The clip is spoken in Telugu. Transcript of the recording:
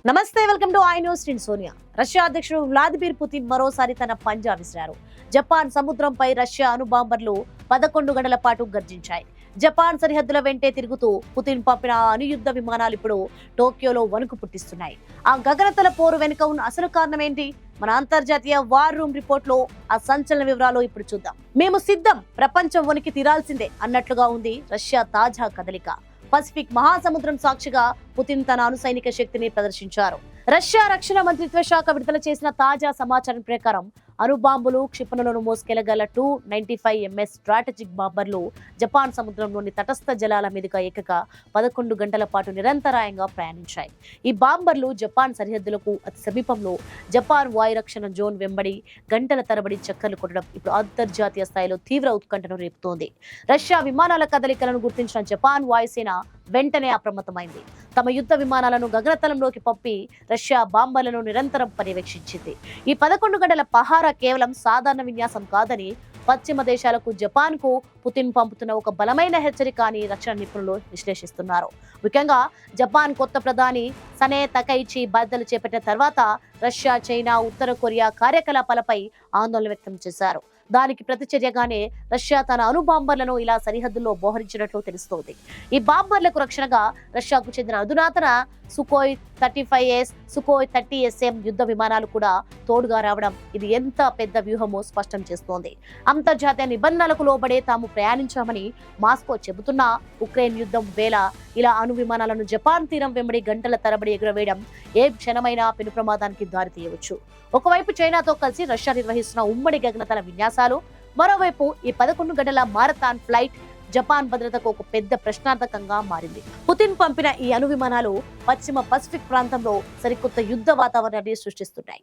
నమస్తే, వెల్కమ్ టు ఐ న్యూస్. నేను సోనియా. రష్యా అధ్యక్షుడు వ్లాదిమిర్ పుతిన్ మరోసారి తన పంజా విసిరారు. జపాన్ సముద్రంపై రష్యా అణుబాంబర్లు 11 గంటల పాటు గర్జించాయి. జపాన్ సరిహద్దుల వెంటే తిరుగుతూ పుతిన్ పంపిన అణుయుద్ధ విమానాలు ఇప్పుడు టోక్యోలో వణుకు పుట్టిస్తున్నాయి. ఆ గగనతల పోరు వెనుక ఉన్న అసలు కారణం ఏంటి? మన అంతర్జాతీయ వార్ రూమ్ రిపోర్ట్ లో ఆ సంచలన వివరాలు ఇప్పుడు చూద్దాం. మేము సిద్ధం, ప్రపంచం వణికి తీరాల్సిందే అన్నట్లుగా ఉంది రష్యా తాజా కదలిక. పసిఫిక్ మహాసముద్రం సాక్షిగా పుతిన్ తన అణు సైనిక శక్తిని ప్రదర్శించారు. రష్యా రక్షణ మంత్రిత్వ శాఖ విడుదల చేసిన తాజా సమాచారం ప్రకారం అణుబాంబులు, క్షిపణులను మోసుకెళ్లగల 295 MS స్ట్రాటజిక్ బాంబర్లు జపాన్ సముద్రంలోని తటస్థ జలాల మీదుగా ఏకంగా 11 గంటల పాటు నిరంతరాయంగా ప్రయాణించాయి. ఈ బాంబర్లు జపాన్ సరిహద్దులకు అతి సమీపంలో జపాన్ వాయు రక్షణ జోన్ వెంబడి గంటల తరబడి చక్కర్లు కొట్టడం ఇప్పుడు అంతర్జాతీయ స్థాయిలో తీవ్ర ఉత్కంఠను రేపుతోంది. రష్యా విమానాల కదలికలను గుర్తించిన జపాన్ వాయుసేన వెంటనే అప్రమత్తమైంది. తమ యుద్ధ విమానాలను గగనతలంలోకి పంపి రష్యా బాంబర్లను నిరంతరం పర్యవేక్షించింది. ఈ 11 గంటల పహారా కేవలం సాధారణ విన్యాసం కాదని, పశ్చిమ దేశాలకు జపాన్ కు పుతిన్ పంపుతున్న ఒక బలమైన హెచ్చరిక అని రక్షణ నిపుణులు విశ్లేషిస్తున్నారు. ముఖ్యంగా జపాన్ కొత్త ప్రధాని సనే తకైచి బాధ్యతలు చేపట్టిన తర్వాత రష్యా, చైనా, ఉత్తర కొరియా కార్యకలాపాలపై ఆందోళన వ్యక్తం చేశారు. దానికి ప్రతిచర్యగానే రష్యా తన అణు బాంబర్లను ఇలా సరిహద్దుల్లో మోహరించినట్లు తెలుస్తోంది. ఈ బాంబర్లకు రక్షణగా రష్యాకు చెందిన అధునాతన సుఖోయ్ 35S, సుఖోయ్ 30SM యుద్ధ విమానాలు కూడా తోడుగా రావడం ఇది ఎంత పెద్ద వ్యూహమో స్పష్టం చేస్తోంది. అంతర్జాతీయ నిబంధనలకు లోబడే తాము ప్రయాణించామని మాస్కో చెబుతున్నా ఉక్రెయిన్ యుద్ధం వేళ ఇలా అణు విమానాలను జపాన్ తీరం వెంబడి గంటల తరబడి ఎగురవేయడం ఏ క్షణమైనా పెను ప్రమాదానికి దారితీయవచ్చు. ఒకవైపు చైనాతో కలిసి రష్యా నిర్వహిస్తున్న ఉమ్మడి గగనతల విన్యాసాలు, మరోవైపు ఈ 11 గంటల మారథాన్ ఫ్లైట్ జపాన్ భద్రతకు ఒక పెద్ద ప్రశ్నార్థకంగా మారింది. పుతిన్ పంపిన ఈ అణు విమానాలు పశ్చిమ పసిఫిక్ ప్రాంతంలో సరికొత్త యుద్ధ వాతావరణాన్ని సృష్టిస్తున్నాయి.